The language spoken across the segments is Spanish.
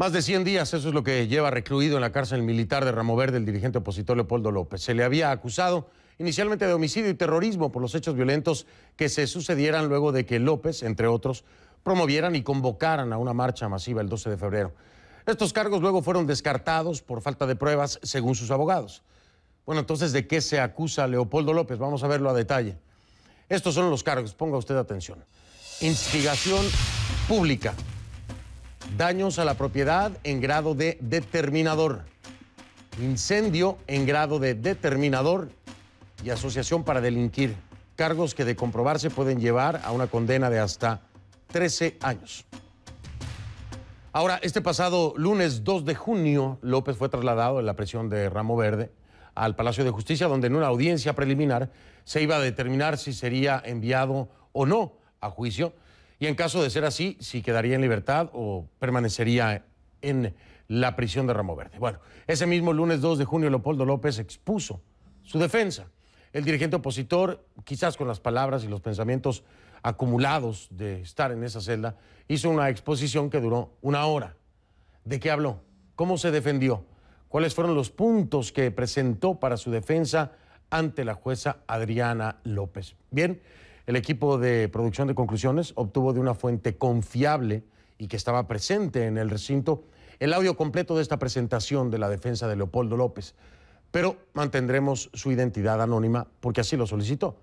Más de 100 días, eso es lo que lleva recluido en la cárcel militar de Ramo Verde el dirigente opositor Leopoldo López. Se le había acusado inicialmente de homicidio y terrorismo por los hechos violentos que se sucedieran luego de que López, entre otros, promovieran y convocaran a una marcha masiva el 12 de febrero. Estos cargos luego fueron descartados por falta de pruebas, según sus abogados. Bueno, entonces, ¿de qué se acusa a Leopoldo López? Vamos a verlo a detalle. Estos son los cargos, ponga usted atención. Instigación pública. Daños a la propiedad en grado de determinador. Incendio en grado de determinador y asociación para delinquir. Cargos que de comprobarse pueden llevar a una condena de hasta 13 años. Ahora, este pasado lunes 2 de junio, López fue trasladado en la prisión de Ramo Verde al Palacio de Justicia, donde en una audiencia preliminar se iba a determinar si sería enviado o no a juicio y en caso de ser así, si quedaría en libertad o permanecería en la prisión de Ramo Verde. Bueno, ese mismo lunes 2 de junio, Leopoldo López expuso su defensa. El dirigente opositor, quizás con las palabras y los pensamientos acumulados de estar en esa celda, hizo una exposición que duró 1 hora. ¿De qué habló? ¿Cómo se defendió? ¿Cuáles fueron los puntos que presentó para su defensa ante la jueza Adriana López? Bien, el equipo de producción de conclusiones obtuvo de una fuente confiable y que estaba presente en el recinto el audio completo de esta presentación de la defensa de Leopoldo López, pero mantendremos su identidad anónima porque así lo solicitó.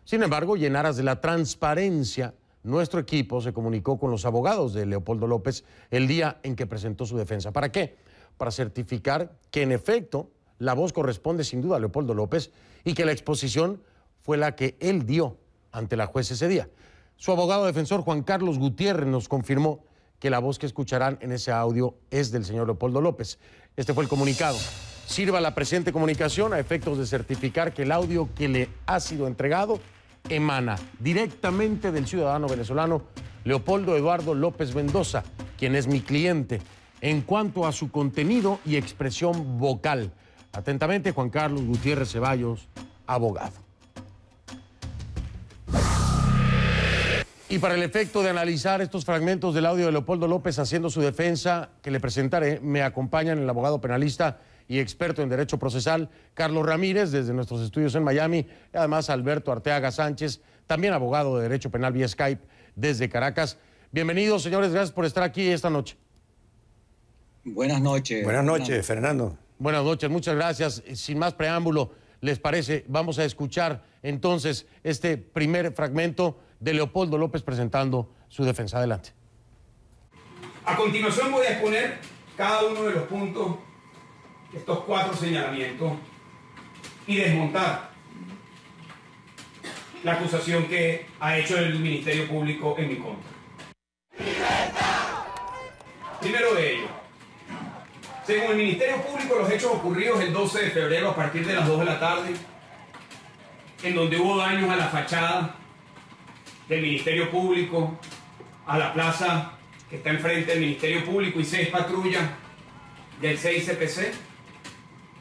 Sin embargo, y en aras de la transparencia, nuestro equipo se comunicó con los abogados de Leopoldo López el día en que presentó su defensa. ¿Para qué? Para certificar que en efecto la voz corresponde sin duda a Leopoldo López y que la exposición fue la que él dio ante la juez ese día. Su abogado defensor Juan Carlos Gutiérrez nos confirmó que la voz que escucharán en ese audio es del señor Leopoldo López. Este fue el comunicado. Sirva la presente comunicación a efectos de certificar que el audio que le ha sido entregado emana directamente del ciudadano venezolano Leopoldo Eduardo López Mendoza, quien es mi cliente, en cuanto a su contenido y expresión vocal. Atentamente, Juan Carlos Gutiérrez Ceballos, abogado. Y para el efecto de analizar estos fragmentos del audio de Leopoldo López haciendo su defensa que le presentaré, me acompañan el abogado penalista y experto en derecho procesal, Carlos Ramírez, desde nuestros estudios en Miami, y además Alberto Arteaga Sánchez, también abogado de derecho penal vía Skype desde Caracas. Bienvenidos, señores, gracias por estar aquí esta noche. Buenas noches. Buenas noches, Fernando. Buenas noches, muchas gracias. Sin más preámbulo, ¿les parece? Vamos a escuchar entonces este primer fragmento de Leopoldo López presentando su defensa. Adelante. A continuación voy a exponer cada uno de los puntos, estos 4 señalamientos, y desmontar la acusación que ha hecho el Ministerio Público en mi contra. Primero de ellos, según el Ministerio Público, los hechos ocurridos el 12 de febrero a partir de las 2 de la tarde, en donde hubo daños a la fachada del Ministerio Público, a la plaza que está enfrente del Ministerio Público y 6 patrullas del 6 CPC,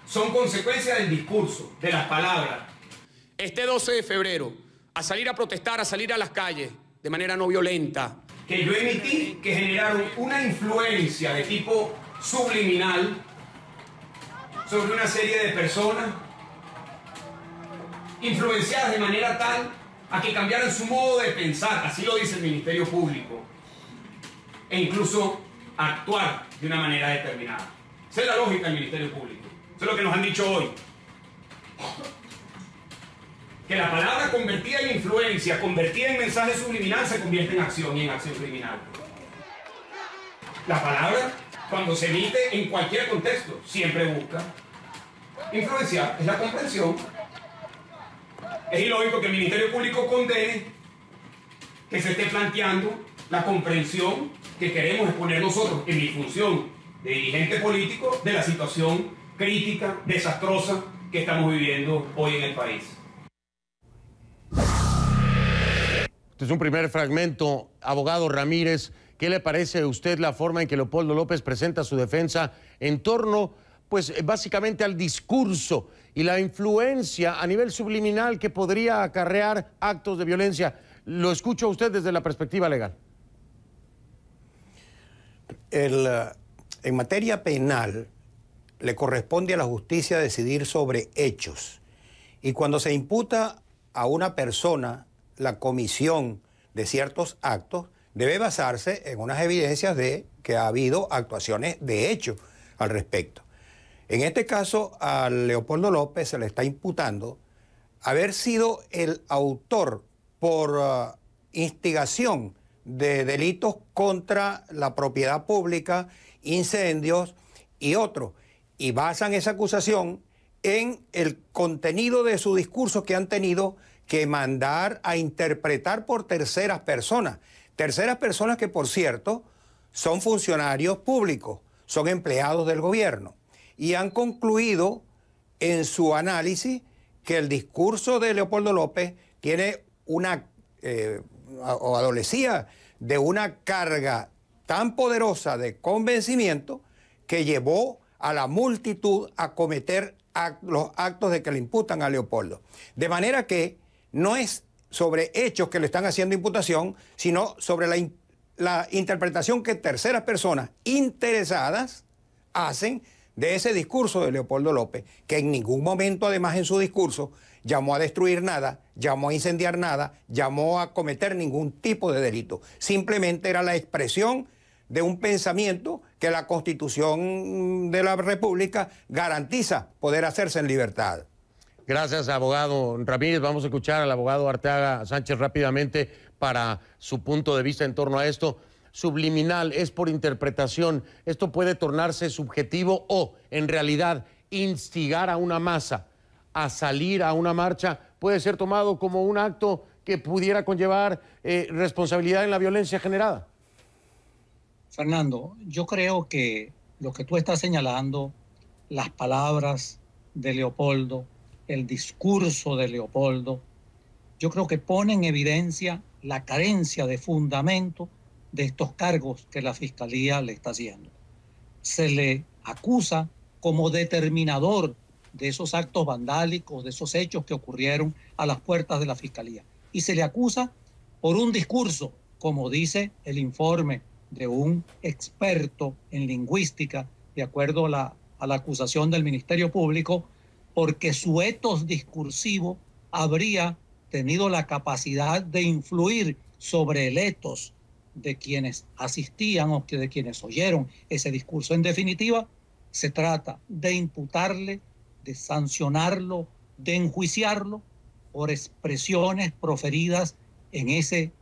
son consecuencia del discurso, de las palabras. Este 12 de febrero, a salir a protestar, a salir a las calles de manera no violenta, que yo emití, que generaron una influencia de tipo subliminal sobre una serie de personas, influenciadas de manera tal a que cambiaran su modo de pensar, así lo dice el Ministerio Público, e incluso actuar de una manera determinada. Esa es la lógica del Ministerio Público. Eso es lo que nos han dicho hoy. Que la palabra convertida en influencia, convertida en mensaje subliminal, se convierte en acción y en acción criminal. La palabra, cuando se emite en cualquier contexto, siempre busca influenciar, es la comprensión. Es ilógico que el Ministerio Público condene que se esté planteando la comprensión que queremos exponer nosotros en mi función de dirigente político de la situación crítica, desastrosa que estamos viviendo hoy en el país. Este es un primer fragmento. Abogado Ramírez, ¿qué le parece a usted la forma en que Leopoldo López presenta su defensa en torno, pues, básicamente al discurso y la influencia a nivel subliminal que podría acarrear actos de violencia? Lo escucho a usted desde la perspectiva legal. En materia penal, le corresponde a la justicia decidir sobre hechos. Y cuando se imputa a una persona la comisión de ciertos actos, debe basarse en unas evidencias de que ha habido actuaciones de hecho al respecto. En este caso, a Leopoldo López se le está imputando haber sido el autor por instigación de delitos contra la propiedad pública, incendios y otros. Y basan esa acusación en el contenido de su discurso que han tenido que mandar a interpretar por terceras personas. Terceras personas que, por cierto, son funcionarios públicos, son empleados del gobierno. Y han concluido en su análisis que el discurso de Leopoldo López tiene o adolecía de una carga tan poderosa de convencimiento que llevó a la multitud a cometer los actos de que le imputan a Leopoldo. De manera que no es sobre hechos que le están haciendo imputación, sino sobre la interpretación que terceras personas interesadas hacen de ese discurso de Leopoldo López, que en ningún momento, además, en su discurso, llamó a destruir nada, llamó a incendiar nada, llamó a cometer ningún tipo de delito. Simplemente era la expresión de un pensamiento que la Constitución de la República garantiza poder hacerse en libertad. Gracias, abogado Ramírez. Vamos a escuchar al abogado Arteaga Sánchez rápidamente para su punto de vista en torno a esto. Subliminal, es por interpretación. ¿Esto puede tornarse subjetivo o, en realidad, instigar a una masa a salir a una marcha puede ser tomado como un acto que pudiera conllevar responsabilidad en la violencia generada? Fernando, yo creo que lo que tú estás señalando, las palabras de Leopoldo, el discurso de Leopoldo, yo creo que pone en evidencia la carencia de fundamento de estos cargos que la Fiscalía le está haciendo. Se le acusa como determinador de esos actos vandálicos, de esos hechos que ocurrieron a las puertas de la Fiscalía. Y se le acusa por un discurso, como dice el informe de un experto en lingüística, de acuerdo a la acusación del Ministerio Público, porque su etos discursivo habría tenido la capacidad de influir sobre el etos de quienes asistían o de quienes oyeron ese discurso. En definitiva, se trata de imputarle, de sancionarlo, de enjuiciarlo por expresiones proferidas en ese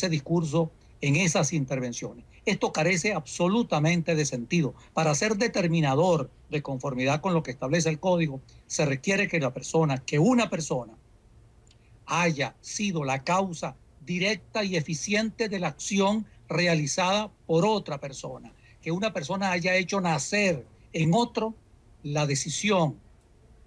discurso, en esas intervenciones. Esto carece absolutamente de sentido. Para ser determinador de conformidad con lo que establece el Código, se requiere que una persona haya sido la causa directa y eficiente de la acción realizada por otra persona, que una persona haya hecho nacer en otro la decisión,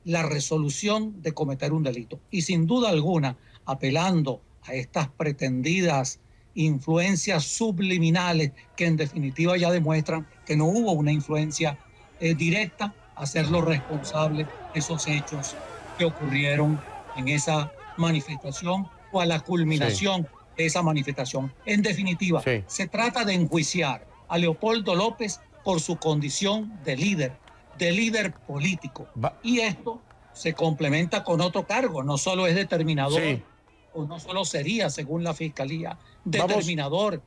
la resolución de cometer un delito. Y sin duda alguna, apelando a estas pretendidas influencias subliminales que en definitiva ya demuestran que no hubo una influencia directa, hacerlo responsable de esos hechos que ocurrieron en esa manifestación o a la culminación de esa manifestación. En definitiva, se trata de enjuiciar a Leopoldo López por su condición de líder político. Y esto se complementa con otro cargo, no solo es determinador, o no solo sería, según la Fiscalía, determinador.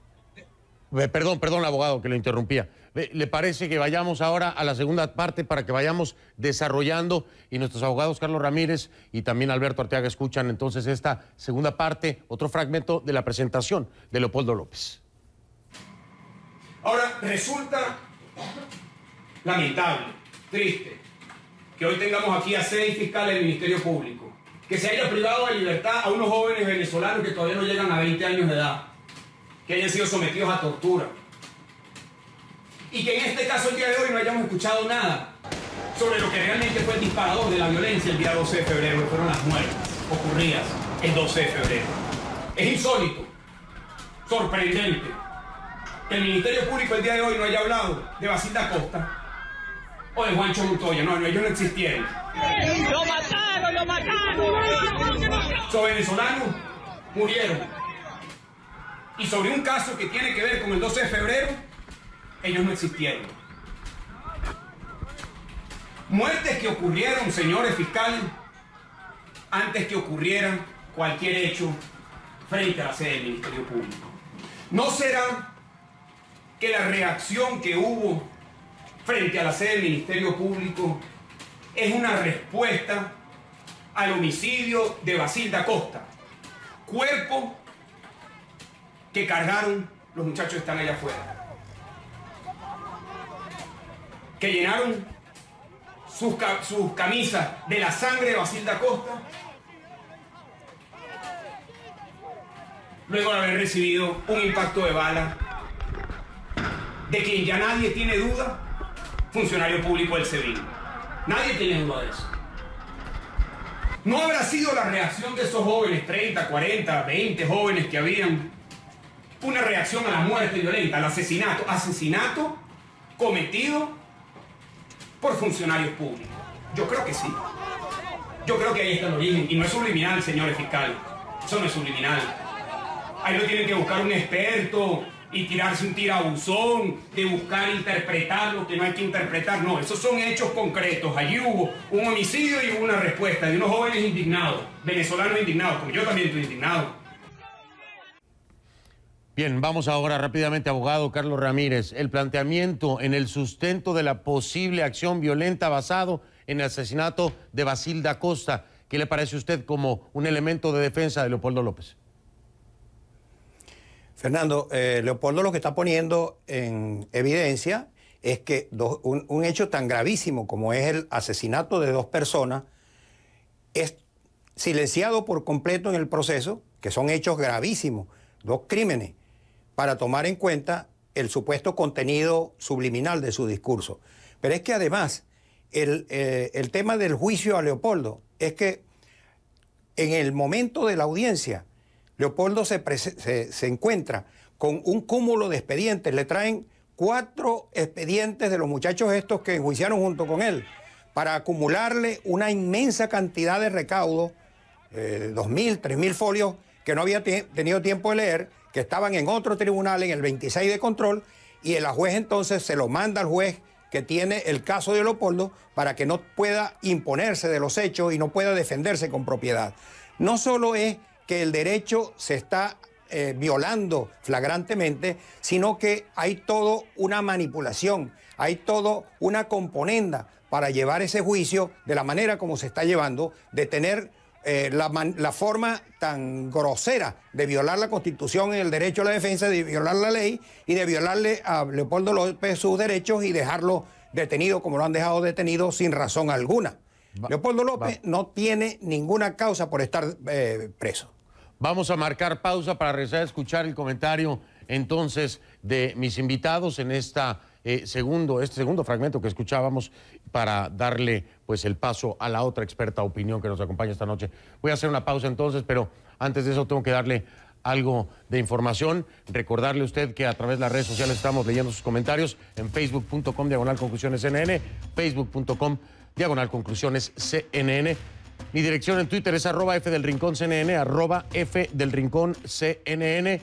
Perdón, abogado, que lo interrumpía. ¿Le parece que vayamos ahora a la segunda parte para que vayamos desarrollando y nuestros abogados Carlos Ramírez y también Alberto Arteaga escuchan entonces esta segunda parte, otro fragmento de la presentación de Leopoldo López? Ahora, resulta lamentable, triste, que hoy tengamos aquí a 6 fiscales del Ministerio Público, que se haya privado de libertad a unos jóvenes venezolanos que todavía no llegan a 20 años de edad, que hayan sido sometidos a tortura. Y que en este caso el día de hoy no hayamos escuchado nada sobre lo que realmente fue el disparador de la violencia el día 12 de febrero, que fueron las muertes ocurridas el 12 de febrero. Es insólito, sorprendente, que el Ministerio Público el día de hoy no haya hablado de Basilda Costa o de Juancho Montoya. No, ellos no existieron. ¡Lo mataron! Esos venezolanos murieron. Y sobre un caso que tiene que ver con el 12 de febrero, ellos no existieron. Muertes que ocurrieron, señores fiscales, antes que ocurriera cualquier hecho frente a la sede del Ministerio Público. ¿No será que la reacción que hubo frente a la sede del Ministerio Público es una respuesta al homicidio de Basilda Costa? Cuerpo que cargaron, los muchachos están allá afuera, que llenaron sus camisas de la sangre de Basilda Costa, luego de haber recibido un impacto de bala de quien ya nadie tiene duda, funcionario público del SEBIN. Nadie tiene duda de eso. ¿No habrá sido la reacción de esos jóvenes, 30, 40, 20 jóvenes que habían, una reacción a la muerte violenta, al asesinato cometido por funcionarios públicos? Yo creo que sí. Yo creo que ahí está el origen. Y no es subliminal, señores fiscales. Eso no es subliminal. Ahí no tienen que buscar un experto y tirarse un tirabuzón de buscar interpretar lo que no hay que interpretar. No, esos son hechos concretos. Allí hubo un homicidio y hubo una respuesta de unos jóvenes indignados, venezolanos indignados, como yo también estoy indignado. Bien, vamos ahora rápidamente, abogado Carlos Ramírez. El planteamiento en el sustento de la posible acción violenta basado en el asesinato de Basilda Costa. ¿Qué le parece a usted como un elemento de defensa de Leopoldo López? Fernando, Leopoldo lo que está poniendo en evidencia es que un hecho tan gravísimo como es el asesinato de dos personas es silenciado por completo en el proceso, que son hechos gravísimos, dos crímenes, para tomar en cuenta el supuesto contenido subliminal de su discurso. Pero es que además el tema del juicio a Leopoldo es que en el momento de la audiencia Leopoldo se encuentra con un cúmulo de expedientes. Le traen 4 expedientes de los muchachos estos que enjuiciaron junto con él para acumularle una inmensa cantidad de recaudos, 2.000, 3.000 folios que no había tenido tiempo de leer, que estaban en otro tribunal, en el 26 de control, y el juez entonces se lo manda al juez que tiene el caso de Leopoldo para que no pueda imponerse de los hechos y no pueda defenderse con propiedad. No solo es que el derecho se está violando flagrantemente, sino que hay toda una manipulación, hay toda una componenda para llevar ese juicio de la manera como se está llevando, de tener la forma tan grosera de violar la Constitución y el derecho a la defensa, de violar la ley y de violarle a Leopoldo López sus derechos y dejarlo detenido como lo han dejado detenido sin razón alguna. Leopoldo López no tiene ninguna causa por estar preso. Vamos a marcar pausa para regresar a escuchar el comentario entonces de mis invitados en este segundo fragmento que escuchábamos para darle pues el paso a la otra experta opinión que nos acompaña esta noche. Voy a hacer una pausa entonces, pero antes de eso tengo que darle algo de información. Recordarle a usted que a través de las redes sociales estamos leyendo sus comentarios en facebook.com/conclusionescnn, facebook.com/conclusionescnn. Mi dirección en Twitter es @FDelRinconCNN, @FDelRinconCNN.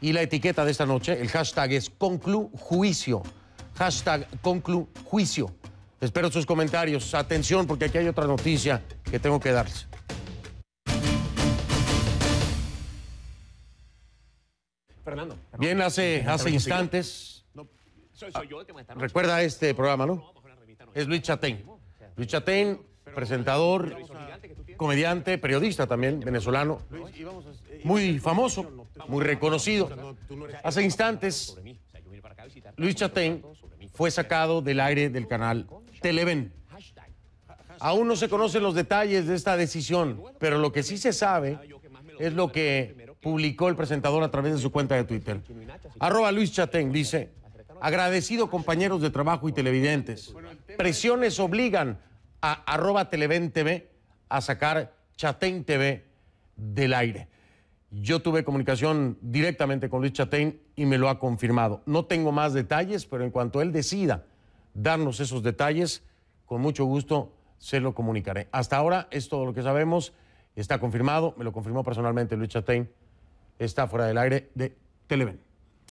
Y la etiqueta de esta noche, el hashtag es conclujuicio. Hashtag conclujuicio. Espero sus comentarios. Atención, porque aquí hay otra noticia que tengo que darles. Fernando. Bien, hace instantes. Recuerda este programa, ¿no? Es Luis Chatein. Luis Chatein, presentador, comediante, periodista también, venezolano, muy famoso, muy reconocido. Hace instantes, Luis Chatein fue sacado del aire del canal Televen. Aún no se conocen los detalles de esta decisión, pero lo que sí se sabe es lo que publicó el presentador a través de su cuenta de Twitter. @Luis Chatein dice: agradecido compañeros de trabajo y televidentes. Presiones obligan a @Televen TV a sacar Chatein TV del aire. Yo tuve comunicación directamente con Luis Chatein y me lo ha confirmado. No tengo más detalles, pero en cuanto él decida darnos esos detalles, con mucho gusto se lo comunicaré. Hasta ahora es todo lo que sabemos. Está confirmado, me lo confirmó personalmente Luis Chatein. Está fuera del aire de Televen.